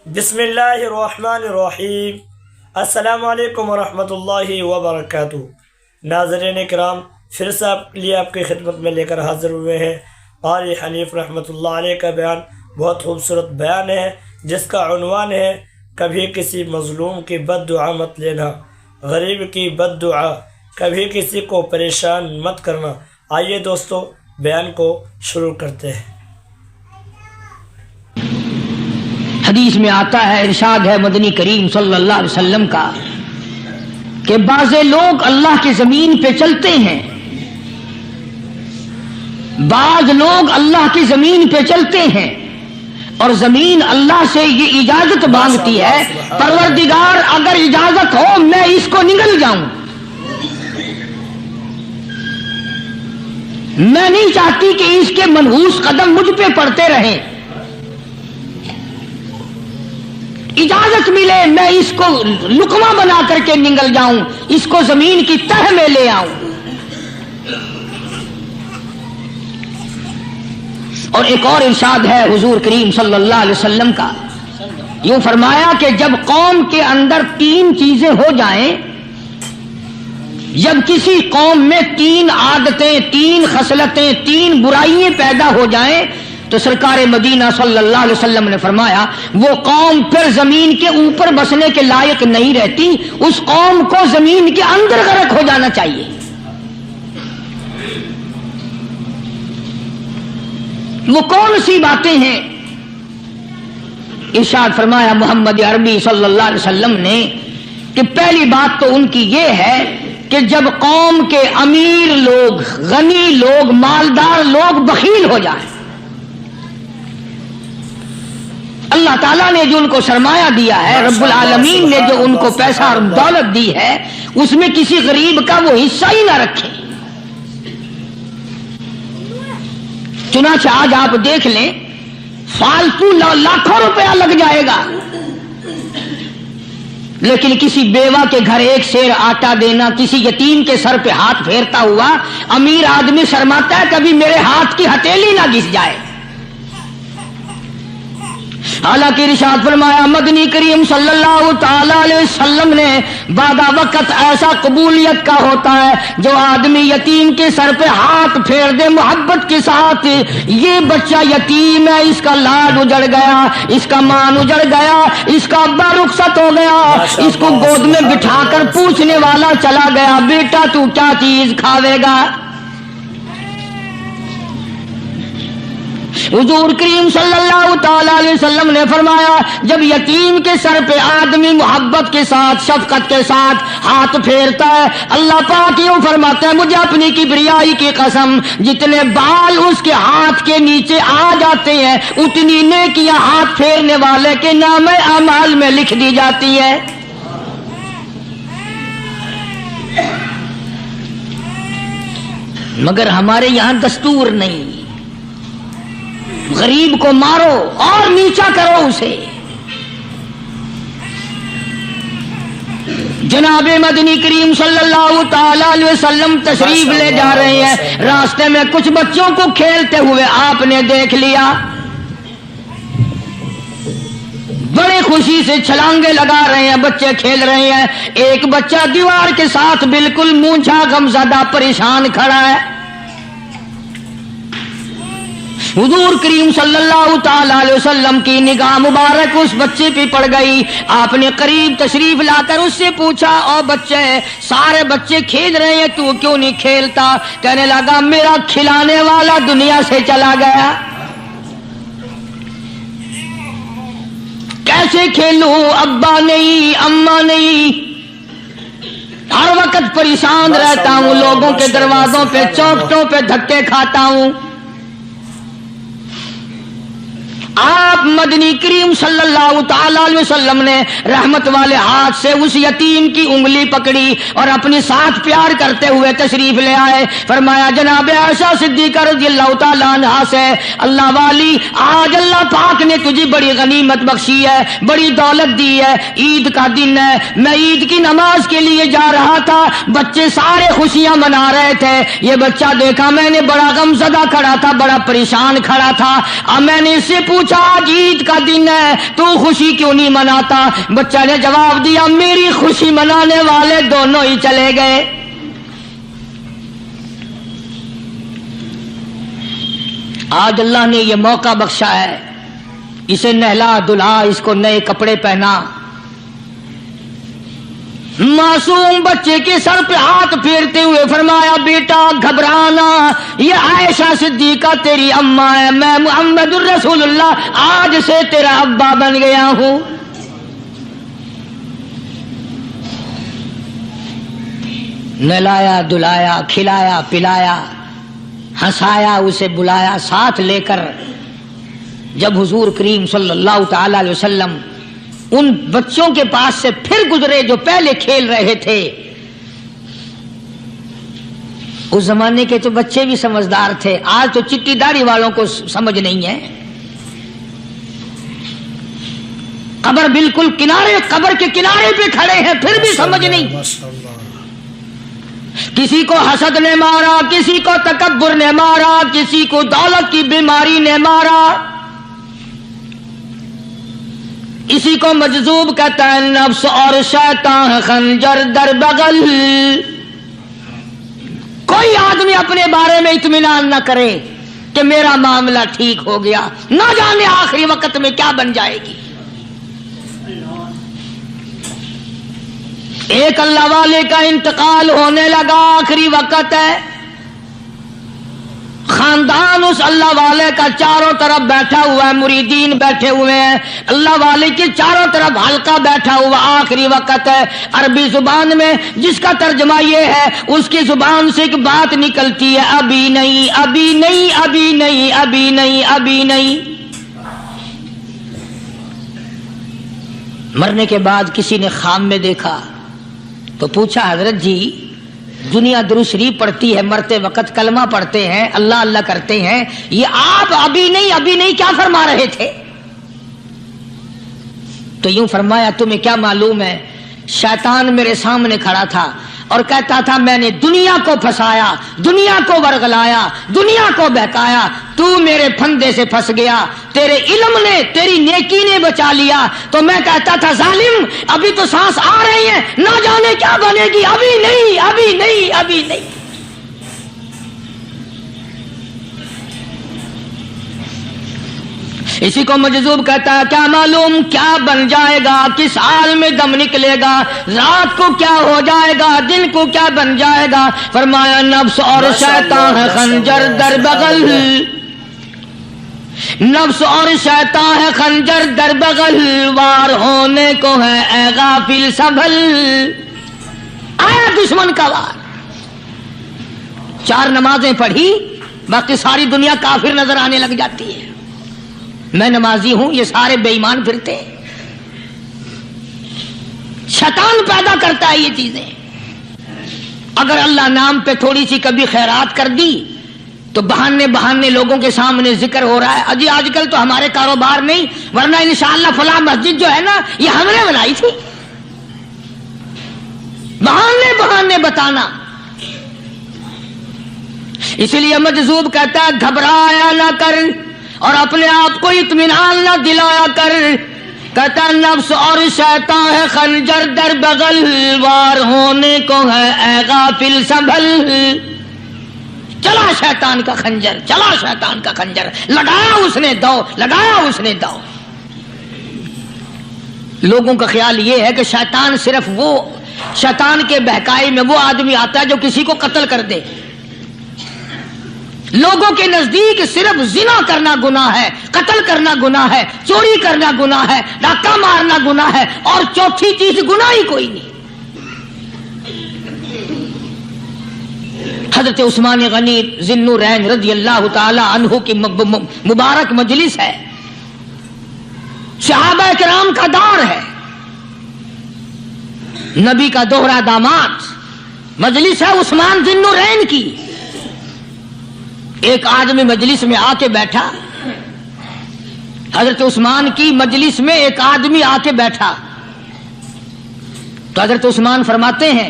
بسم اللہ الرحمن الرحیم۔ السلام علیکم ورحمۃ اللہ وبرکاتہ۔ ناظرین کرام، پھر سے آپ کے لیے آپ کی خدمت میں لے کر حاضر ہوئے ہیں۔ قاری حنیف رحمۃ اللہ علیہ کا بیان بہت خوبصورت بیان ہے، جس کا عنوان ہے کبھی کسی مظلوم کی بد دعا مت لینا، غریب کی بد دعا، کبھی کسی کو پریشان مت کرنا۔ آئیے دوستو بیان کو شروع کرتے ہیں۔ حدیث میں آتا ہے، ارشاد ہے مدنی کریم صلی اللہ علیہ وسلم کا کہ بعض لوگ اللہ کی زمین پہ چلتے ہیں، بعض لوگ اللہ کی زمین پہ چلتے ہیں اور زمین اللہ سے یہ اجازت مانگتی ہے، پروردگار اگر اجازت ہو میں اس کو نگل جاؤں، میں نہیں چاہتی کہ اس کے منحوس قدم مجھ پہ پڑتے رہیں، اجازت ملے میں اس کو لقمہ بنا کر کے نگل جاؤں، اس کو زمین کی تہ میں لے آؤں۔ اور ایک اور ارشاد ہے حضور کریم صلی اللہ علیہ وسلم کا، یوں فرمایا کہ جب قوم کے اندر تین چیزیں ہو جائیں، جب کسی قوم میں تین عادتیں، تین خصلتیں، تین برائیاں پیدا ہو جائیں تو سرکار مدینہ صلی اللہ علیہ وسلم نے فرمایا وہ قوم پھر زمین کے اوپر بسنے کے لائق نہیں رہتی، اس قوم کو زمین کے اندر غرق ہو جانا چاہیے۔ وہ کون سی باتیں ہیں؟ ارشاد فرمایا محمد عربی صلی اللہ علیہ وسلم نے کہ پہلی بات تو ان کی یہ ہے کہ جب قوم کے امیر لوگ، غنی لوگ، مالدار لوگ بخیل ہو جائیں، اللہ تعالیٰ نے جو ان کو سرمایہ دیا ہے، رب العالمین نے جو ان کو پیسہ اور دولت دی ہے، اس میں کسی غریب کا وہ حصہ ہی نہ رکھے۔ چنانچہ آج آپ دیکھ لیں، فالتو لاکھوں روپیہ لگ جائے گا، لیکن کسی بیوہ کے گھر ایک سیر آٹا دینا، کسی یتیم کے سر پہ ہاتھ پھیرتا ہوا امیر آدمی شرماتا ہے کبھی میرے ہاتھ کی ہتھیلی نہ گھس جائے۔ حالانکہ ارشاد فرمایا مدنی کریم صلی اللہ تعالی علیہ وسلم نے بعد وقت ایسا قبولیت کا ہوتا ہے جو آدمی یتیم کے سر پہ ہاتھ پھیر دے محبت کے ساتھ، یہ بچہ یتیم ہے، اس کا لاڈ اجڑ گیا، اس کا مان اجڑ گیا، اس کا ابا رخصت ہو گیا، اس کو گود میں بٹھا کر پوچھنے والا چلا گیا بیٹا تو کیا چیز کھاوے گا؟ حضور کریم صلی اللہ تعالی علیہ وسلم نے فرمایا جب یتیم کے سر پہ آدمی محبت کے ساتھ، شفقت کے ساتھ ہاتھ پھیرتا ہے، اللہ پاک یوں فرماتا ہے مجھے اپنی کبریائی کی قسم جتنے بال اس کے ہاتھ کے نیچے آ جاتے ہیں اتنی نیکیاں ہاتھ پھیرنے والے کے نام اعمال میں لکھ دی جاتی ہے۔ مگر ہمارے یہاں دستور نہیں، غریب کو مارو اور نیچا کرو اسے۔ جناب مدنی کریم صلی اللہ تعالی علیہ وسلم تشریف لے جا رہے ہیں، راستے میں کچھ بچوں کو کھیلتے ہوئے آپ نے دیکھ لیا، بڑے خوشی سے چھلانگے لگا رہے ہیں، بچے کھیل رہے ہیں، ایک بچہ دیوار کے ساتھ بالکل مونچھا غمزدہ پریشان کھڑا ہے۔ حضور کریم صلی اللہ تعالی علیہ وسلم کی نگاہ مبارک اس بچے پہ پڑ گئی، آپ نے قریب تشریف لا کر اس سے پوچھا او بچے، سارے بچے کھیل رہے ہیں تو کیوں نہیں کھیلتا؟ کہنے لگا میرا کھلانے والا دنیا سے چلا گیا، کیسے کھیلوں؟ ابا نہیں، اماں نہیں، ہر وقت پریشان رہتا ہوں، لوگوں کے دروازوں پہ چوکھٹوں پہ دھکے کھاتا ہوں۔ آپ مدنی کریم صلی اللہ تعالی علیہ وسلم نے رحمت والے ہاتھ سے اس یتیم کی انگلی پکڑی اور اپنے ساتھ پیار کرتے ہوئے تشریف لے آئے، فرمایا جناب عائشہ صدیقہ رضی اللہ تعالی عنہا سے اللہ والی آج اللہ پاک نے تجھے بڑی غنیمت بخشی ہے، بڑی دولت دی ہے، عید کا دن ہے، میں عید کی نماز کے لیے جا رہا تھا، بچے سارے خوشیاں منا رہے تھے، یہ بچہ دیکھا میں نے بڑا غمزدہ کھڑا تھا، بڑا پریشان کھڑا تھا، اب میں نے اس سے پوچھا آج عید کا دن ہے تو خوشی کیوں نہیں مناتا؟ بچہ نے جواب دیا میری خوشی منانے والے دونوں ہی چلے گئے۔ آج اللہ نے یہ موقع بخشا ہے، اسے نہلا دھلا، اس کو نئے کپڑے پہنا، معصوم بچے کے سر پہ ہاتھ پھیرتے ہوئے فرمایا بیٹا گھبرانا، یہ عائشہ صدیقہ تیری اماں ہے، میں محمد الرسول اللہ آج سے تیرا ابا بن گیا ہوں۔ نہلایا دھلایا، کھلایا پلایا، ہنسایا، اسے بلایا ساتھ لے کر۔ جب حضور کریم صلی اللہ تعالی علیہ وسلم ان بچوں کے پاس سے پھر گزرے جو پہلے کھیل رہے تھے، اس زمانے کے تو بچے بھی سمجھدار تھے، آج تو چٹی داڑھی والوں کو سمجھ نہیں ہے۔ قبر بالکل کنارے، قبر کے کنارے پہ کھڑے ہیں پھر بھی سمجھ نہیں۔ کسی کو حسد نے مارا، کسی کو تکبر نے مارا، کسی کو دولت کی بیماری نے مارا، اسی کو مجذوب کہتا ہے، نفس اور شیطان خنجر در بغل۔ کوئی آدمی اپنے بارے میں اطمینان نہ کرے کہ میرا معاملہ ٹھیک ہو گیا، نہ جانے آخری وقت میں کیا بن جائے گی۔ ایک اللہ والے کا انتقال ہونے لگا، آخری وقت ہے، خاندان اس اللہ والے کا چاروں طرف بیٹھا ہوا ہے، مریدین بیٹھے ہوئے ہیں، اللہ والے کے چاروں طرف حلقہ بیٹھا ہوا، آخری وقت ہے۔ عربی زبان میں جس کا ترجمہ یہ ہے، اس کی زبان سے ایک بات نکلتی ہے، ابھی نہیں ابھی نہیں ابھی نہیں ابھی نہیں ابھی نہیں۔ مرنے کے بعد کسی نے خواب میں دیکھا تو پوچھا حضرت جی دنیا درود شریف پڑھتی ہے، مرتے وقت کلمہ پڑھتے ہیں، اللہ اللہ کرتے ہیں، یہ آپ ابھی نہیں کیا فرما رہے تھے؟ تو یوں فرمایا تمہیں کیا معلوم ہے، شیطان میرے سامنے کھڑا تھا اور کہتا تھا میں نے دنیا کو پھنسایا، دنیا کو ورغلایا، دنیا کو بہکایا، تو میرے پھندے سے پھنس گیا، تیرے علم نے تیری نیکی نے بچا لیا۔ تو میں کہتا تھا ظالم ابھی تو سانس آ رہی ہے، نہ جانے کیا بنے گی، ابھی نہیں ابھی نہیں ابھی نہیں۔ اسی کو مجذوب کہتا ہے، کیا معلوم کیا بن جائے گا، کس حال میں دم نکلے گا، رات کو کیا ہو جائے گا، دن کو کیا بن جائے گا۔ فرمایا نفس اور شیطان ہے خنجر در بغل، نفس اور شیطان ہے خنجر در بغل، وار ہونے کو ہے اے غافل سنبھل۔ آیا دشمن کا وار، 4 نمازیں پڑھی، باقی ساری دنیا کافر نظر آنے لگ جاتی ہے، میں نمازی ہوں یہ سارے بے ایمان پھرتے ہیں۔ شیطان پیدا کرتا ہے یہ چیزیں۔ اگر اللہ نام پہ تھوڑی سی کبھی خیرات کر دی تو بہانے لوگوں کے سامنے ذکر ہو رہا ہے، اجی آج کل تو ہمارے کاروبار نہیں، ورنہ انشاءاللہ فلاں مسجد جو ہے نا یہ ہم نے بنائی تھی، بہانے بتانا۔ اسی لیے مجذوب کہتا ہے گھبرایا نہ کر اور اپنے آپ کو اطمینان نہ دلایا کر، کہتا نفس اور شیطان ہے خنجر در بغل، وار ہونے کو ہے اے غافل سنبھل۔ چلا شیطان کا خنجر، چلا شیطان کا خنجر، لگایا اس نے دو، لگایا اس نے دو۔ لوگوں کا خیال یہ ہے کہ شیطان صرف وہ، شیطان کے بہکائی میں وہ آدمی آتا ہے جو کسی کو قتل کر دے۔ لوگوں کے نزدیک صرف زنا کرنا گناہ ہے، قتل کرنا گناہ ہے، چوری کرنا گناہ ہے، ڈاکہ مارنا گناہ ہے، اور چوتھی چیز گناہ ہی کوئی نہیں۔ حضرت عثمان غنی ذی النورین رضی اللہ تعالی عنہ کی مبارک مجلس ہے، صحابہ کرام کا دور ہے، نبی کا دوہرا داماد، مجلس ہے عثمان ذی النورین کی۔ ایک آدمی مجلس میں آ کے بیٹھا، حضرت عثمان کی مجلس میں ایک آدمی آ کے بیٹھا تو حضرت عثمان فرماتے ہیں،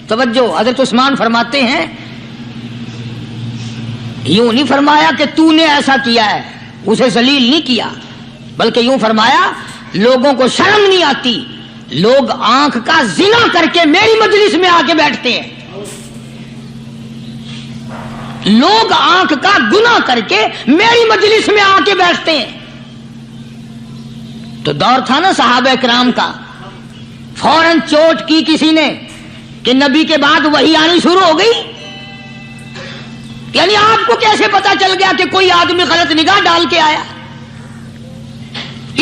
توجہ، حضرت عثمان فرماتے ہیں، یوں نہیں فرمایا کہ تو نے ایسا کیا ہے، اسے ذلیل نہیں کیا، بلکہ یوں فرمایا لوگوں کو شرم نہیں آتی، لوگ آنکھ کا زنا کر کے میری مجلس میں آ کے بیٹھتے ہیں، لوگ آنکھ کا گناہ کر کے میری مجلس میں آ کے بیٹھتے ہیں۔ تو دور تھا نا صحابہ کرام کا، فوراً چوٹ کی کسی نے کہ نبی کے بعد وحی آنی شروع ہو گئی۔ یعنی آپ کو کیسے پتا چل گیا کہ کوئی آدمی غلط نگاہ ڈال کے آیا؟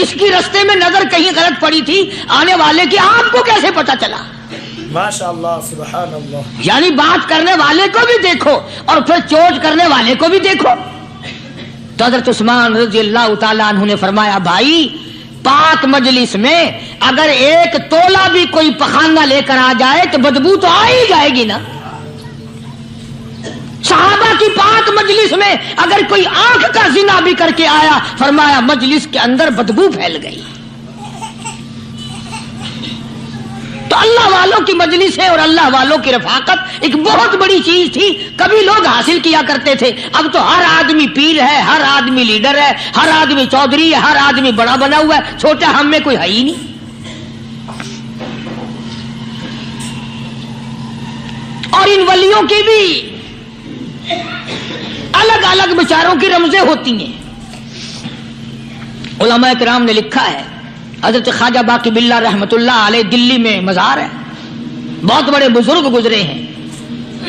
اس کی رستے میں نظر کہیں غلط پڑی تھی آنے والے کی، آپ کو کیسے پتا چلا؟ ماشاء اللہ، سبحان اللہ۔ یعنی بات کرنے والے کو بھی دیکھو اور پھر چوٹ کرنے والے کو بھی دیکھو۔ تو حضرت عثمان رضی اللہ تعالیٰ عنہ نے فرمایا، بھائی پاک مجلس میں اگر ایک تولا بھی کوئی پخانہ لے کر آ جائے تو بدبو تو آ ہی جائے گی نا۔ صحابہ کی پاک مجلس میں اگر کوئی آنکھ کا زنا بھی کر کے آیا، فرمایا مجلس کے اندر بدبو پھیل گئی۔ تو اللہ والوں کی مجلس ہے اور اللہ والوں کی رفاقت ایک بہت بڑی چیز تھی، کبھی لوگ حاصل کیا کرتے تھے۔ اب تو ہر آدمی پیر ہے، ہر آدمی لیڈر ہے، ہر آدمی چودھری ہے، ہر آدمی بڑا بنا ہوا ہے، چھوٹا ہم میں کوئی ہے ہی نہیں۔ اور ان ولیوں کی بھی الگ الگ بیچاروں کی رمزیں ہوتی ہیں۔ علماء کرام نے لکھا ہے، حضرت خواجہ باقی باللہ رحمت اللہ علیہ دلی میں مزار ہے، بہت بڑے بزرگ گزرے ہیں۔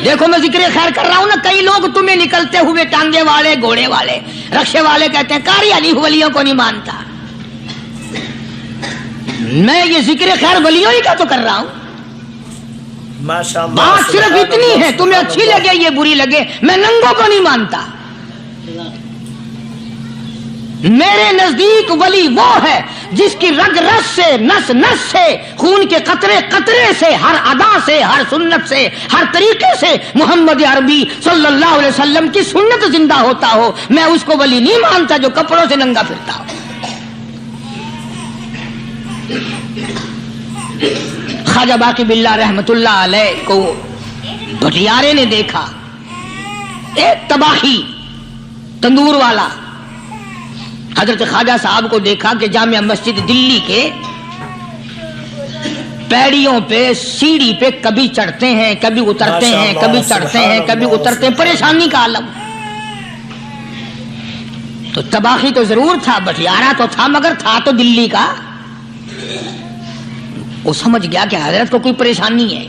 دیکھو میں ذکر خیر کر رہا ہوں نا، کئی لوگ تمہیں نکلتے ہوئے ٹانگے والے، گھوڑے والے، رکشے والے کہتے ہیں قاری علی ولیوں کو نہیں مانتا۔ میں یہ ذکر خیر ولیوں ہی کا تو کر رہا ہوں۔ بات صرف اتنی ہے، تمہیں اچھی لگے یہ بری لگے، میں ننگوں کو نہیں مانتا۔ میرے نزدیک ولی وہ ہے جس کی رگ رس سے، نس نس سے، خون کے قطرے قطرے سے، ہر ادا سے، ہر سنت سے، ہر طریقے سے محمد عربی صلی اللہ علیہ وسلم کی سنت زندہ ہوتا ہو۔ میں اس کو ولی نہیں مانتا جو کپڑوں سے ننگا پھرتا ہو۔ خواجہ باقی باللہ رحمت اللہ علیہ کو بھٹیارے نے دیکھا، ایک تباہی تندور والا حضرت خواجہ صاحب کو دیکھا کہ جامع مسجد دلی کے پیڑیوں پہ، سیڑھی پہ کبھی چڑھتے ہیں کبھی اترتے ہیں، کبھی چڑھتے ہیں کبھی اترتے ہیں، پریشانی کا عالم۔ تو تباہی تو ضرور تھا، بٹیارہ تو تھا، مگر تھا تو دلی کا۔ وہ سمجھ گیا کہ حضرت کو کوئی پریشانی ہے،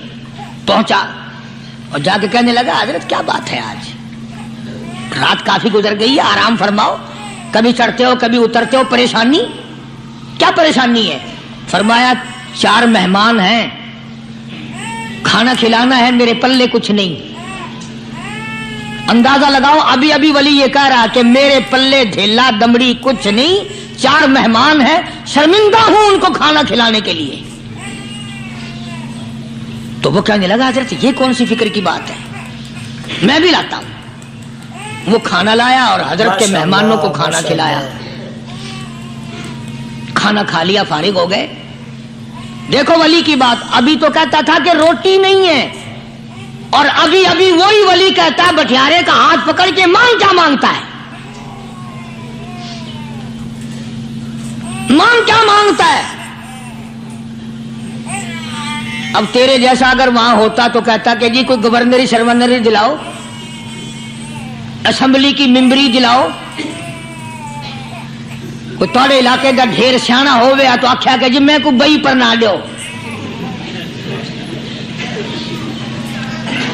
پہنچا اور جا کے کہنے لگا، حضرت کیا بات ہے، آج رات کافی گزر گئی ہے، آرام فرماؤ، کبھی چڑھتے ہو کبھی اترتے ہو، پریشانی کیا پریشانی ہے؟ فرمایا 4 مہمان ہیں، کھانا کھلانا ہے، میرے پلے کچھ نہیں۔ اندازہ لگاؤ، ابھی ابھی ولی یہ کہہ رہا کہ میرے پلے دھیلا دمڑی کچھ نہیں، 4 مہمان ہیں، شرمندہ ہوں ان کو کھانا کھلانے کے لیے۔ تو وہ کہنے لگا، حضرت یہ کون سی فکر کی بات ہے، میں بھی لاتا ہوں۔ وہ کھانا لایا اور حضرت کے مہمانوں کو کھانا کھلایا، کھانا کھا لیا، فارغ ہو گئے۔ دیکھو ولی کی بات، ابھی تو کہتا تھا کہ روٹی نہیں ہے، اور ابھی ابھی وہی ولی کہتا ہے بٹیارے کا ہاتھ پکڑ کے، مانگ کیا مانگتا ہے، مانگ کیا مانگتا ہے۔ اب تیرے جیسا اگر وہاں ہوتا تو کہتا کہ جی کوئی گورنری سرونری دلاؤ، اسمبلی کی ممبری دلاؤ، کوئی تھوڑے علاقے کا ڈھیر سیاح ہو گیا تو آخیا کہ جی میں کو بئی پر نہ دو،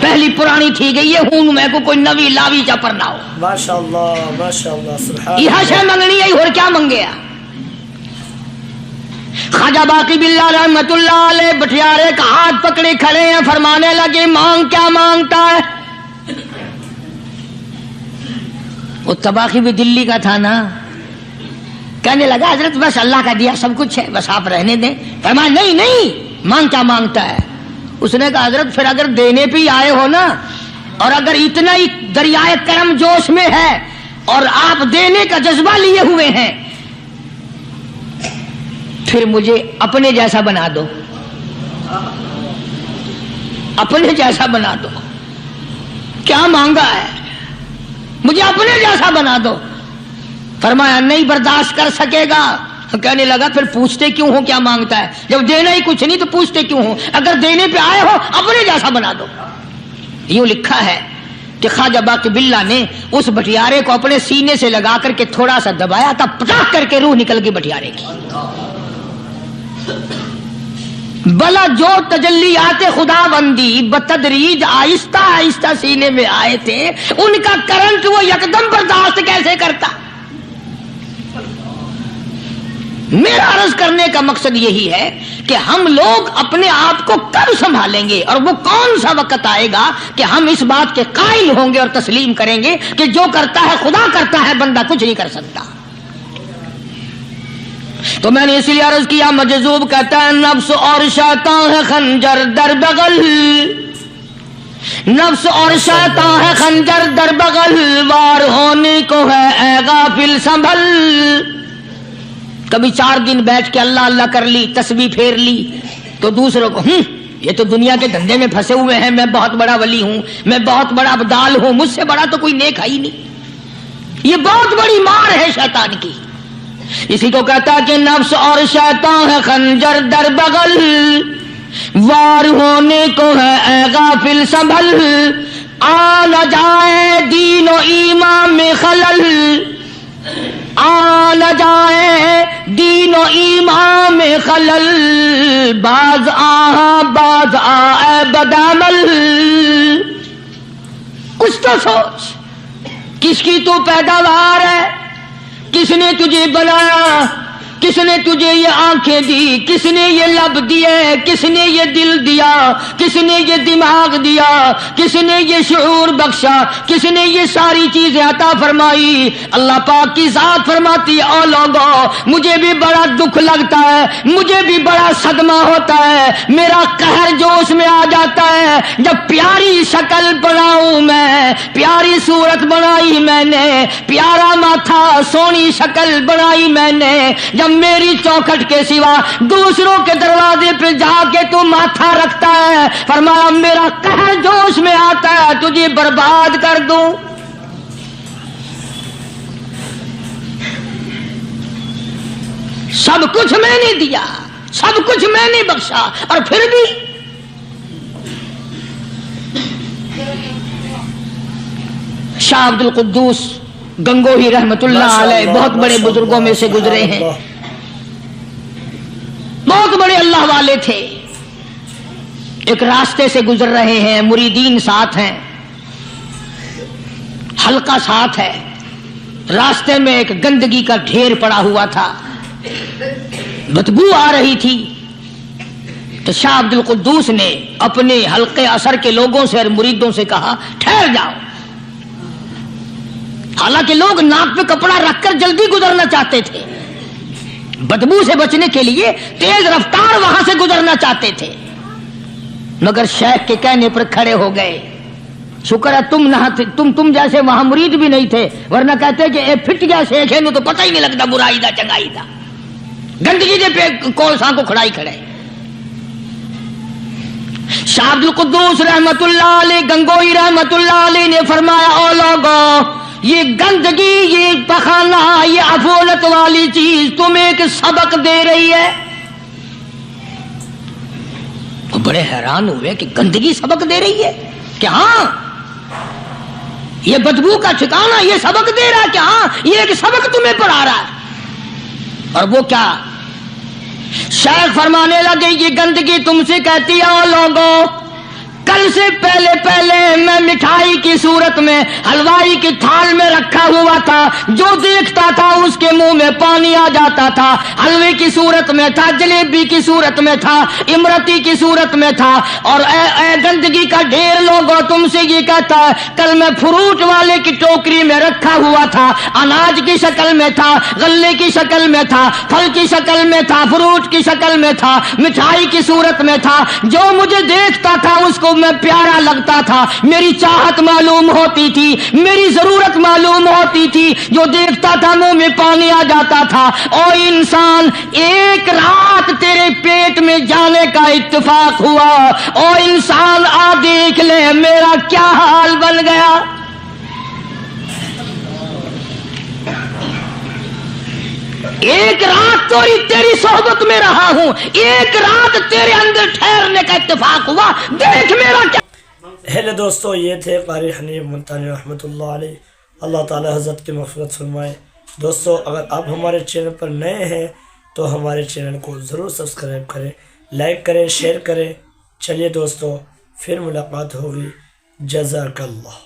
پہلی پرانی تھی گئی ہے، ہوں میں کو کوئی نوی لاوی چا پر نہ ہو۔ ماشاءاللہ ماشاءاللہ، سبحان یہ شے منگنی ہے، اور کیا منگیا؟ خواجہ باقی باللہ رحمت اللہ علیہ بٹیارے کا ہاتھ پکڑے کھڑے ہیں، فرمانے لگے مانگ کیا مانگتا ہے؟ وہ تباہی بھی دلی کا تھا نا، کہنے لگا حضرت بس اللہ کا دیا سب کچھ ہے، بس آپ رہنے دیں۔ فرمایا نہیں نہیں، مانگ کیا مانگتا ہے؟ اس نے کہا حضرت پھر اگر دینے پہ ہی آئے ہو نا، اور اگر اتنا ہی دریائے کرم جوش میں ہے اور آپ دینے کا جذبہ لیے ہوئے ہیں، پھر مجھے اپنے جیسا بنا دو، اپنے جیسا بنا دو۔ کیا مانگا ہے؟ مجھے اپنے جیسا بنا دو۔ فرمایا نہیں برداشت کر سکے گا، کہنے لگا پھر پوچھتے کیوں ہو کیا مانگتا ہے؟ جب دینا ہی کچھ نہیں تو پوچھتے کیوں ہو؟ اگر دینے پہ آئے ہو اپنے جیسا بنا دو۔ یوں لکھا ہے کہ خواجہ باقی باللہ نے اس بٹیارے کو اپنے سینے سے لگا کر کے تھوڑا سا دبایا تھا، پٹاخ کر کے روح نکل گئی بٹیارے کی۔ بلا جو تجلیات خدا بندی بتدریج آہستہ آہستہ سینے میں آئے تھے، ان کا کرنٹ وہ یکدم برداشت کیسے کرتا؟ میرا عرض کرنے کا مقصد یہی ہے کہ ہم لوگ اپنے آپ کو کب سنبھالیں گے، اور وہ کون سا وقت آئے گا کہ ہم اس بات کے قائل ہوں گے اور تسلیم کریں گے کہ جو کرتا ہے خدا کرتا ہے، بندہ کچھ نہیں کر سکتا۔ تو میں نے اس لیے عرض کیا، مجذوب کہتا ہے نفس اور شیطان ہے خنجر در بغل، نفس اور شیطان ہے خنجر در بغل، وار ہونے کو ہے اے غافل سنبھل۔ کبھی 4 دن بیٹھ کے اللہ اللہ کر لی، تسبیح پھیر لی، تو دوسروں کو یہ تو دنیا کے دھندے میں پھنسے ہوئے ہیں، میں بہت بڑا ولی ہوں، میں بہت بڑا ابدال ہوں، مجھ سے بڑا تو کوئی نیک ہے ہی نہیں۔ یہ بہت بڑی مار ہے شیطان کی۔ اسی کو کہتا کہ نفس اور شیطان ہے خنجر در بغل، وار ہونے کو ہے اے غافل سنبھل، آ نہ جائے دین و ایمان میں خلل، آ نہ جائے دین و ایمان میں خلل، باز آ اے بدعمل۔ کچھ تو سوچ، کس کی تو پیداوار ہے، کس نے تجھے بنایا، کس نے تجھے یہ آنکھیں دی، کس نے یہ لب دیے، کس نے یہ دل دیا، کس نے یہ دماغ دیا، کس نے یہ شعور بخشا، کس نے یہ ساری چیزیں عطا فرمائی؟ اللہ پاک کی ذات فرماتی ہے او لوگو، مجھے بھی بڑا دکھ لگتا ہے، مجھے بھی بڑا صدمہ ہوتا ہے، میرا قہر جوش میں آ جاتا ہے جب پیاری شکل بناؤں میں، پیاری صورت بنائی میں نے، پیارا ماتھا سونی شکل بنائی میں نے، جب میری چوکھٹ کے سوا دوسروں کے دروازے پہ جا کے تو ماتھا رکھتا ہے، فرمایا میرا قہر جوش میں آتا ہے تجھے برباد کر دوں۔ سب کچھ میں نے دیا، سب کچھ میں نے بخشا، اور پھر بھی شاہ عبد القدوس گنگوہی رحمت اللہ علیہ بہت بڑے بزرگوں میں سے گزرے ہیں، بہت بڑے اللہ والے تھے۔ ایک راستے سے گزر رہے ہیں، مریدین ساتھ ہیں، حلقہ ساتھ ہے، راستے میں ایک گندگی کا ڈھیر پڑا ہوا تھا، بدبو آ رہی تھی، تو شاہ عبد القدوس نے اپنے حلقے اثر کے لوگوں سے اور مریدوں سے کہا ٹھہر جاؤ۔ حالانکہ لوگ ناک پہ کپڑا رکھ کر جلدی گزرنا چاہتے تھے، بدبو سے بچنے کے لیے تیز رفتار وہاں سے گزرنا چاہتے تھے، مگر شیخ کے کہنے پر کھڑے ہو گئے۔ شکر ہے تم جیسے وہاں مرید بھی نہیں تھے، ورنہ کہتے کہ اے پھٹ گیا شیخ ہے، تو پتہ ہی نہیں لگتا برائی دا چنگائی دا، گندگی دے پہ کولساں کو کھڑائی کھڑے۔ شاہ عبد القدوس رحمت اللہ علیہ گنگوئی رحمت اللہ علیہ نے فرمایا او لوگو، یہ گندگی، یہ پخانہ، یہ افولت والی چیز تمہیں ایک سبق دے رہی ہے۔ وہ بڑے حیران ہوئے کہ گندگی سبق دے رہی ہے کہ ہاں یہ بدبو کا ٹھکانہ یہ سبق دے رہا ہے کہ ہاں یہ ایک سبق تمہیں پڑھا رہا ہے۔ اور وہ کیا؟ شیخ فرمانے لگے یہ گندگی تم سے کہتی ہے او لوگوں، کل سے پہلے میں مٹھائی کی صورت میں حلوائی کی تھال میں رکھا ہوا تھا، جو دیکھتا تھا اس کے منہ میں پانی آ جاتا تھا، حلوے کی صورت میں تھا، جلیبی کی صورت میں تھا، امرتی کی صورت میں تھا، اور اے گندگی کا ڈھیر لوگوں تم سے یہ کہتا ہے کل میں فروٹ والے کی ٹوکری میں رکھا ہوا تھا، اناج کی شکل میں تھا، غلے کی شکل میں تھا، پھل کی شکل میں تھا، فروٹ کی شکل میں تھا، مٹھائی کی صورت میں تھا، جو مجھے دیکھتا تھا اس کو میں پیارا لگتا تھا، میری چاہت معلوم ہوتی تھی، میری ضرورت معلوم ہوتی تھی، جو دیکھتا تھا منہ میں پانی آ جاتا تھا۔ او انسان، ایک رات تیرے پیٹ میں جانے کا اتفاق ہوا، او انسان آ دیکھ لے میرا کیا حال بن گیا۔ ایک رات تو تیری صحبت میں رہا ہوں، ایک رات تیرے اندر ٹھہرنے کا اتفاق ہوا، دیکھ میرا کیا۔ ہیلو دوستو، یہ تھے قاری حنیف ملتانی رحمۃ اللہ علیہ، اللہ تعالی حضرت کی مغفرت فرمائے۔ دوستو اگر آپ ہمارے چینل پر نئے ہیں تو ہمارے چینل کو ضرور سبسکرائب کریں، لائک کریں، شیئر کریں۔ چلیے دوستو پھر ملاقات ہوگی، جزاک اللہ۔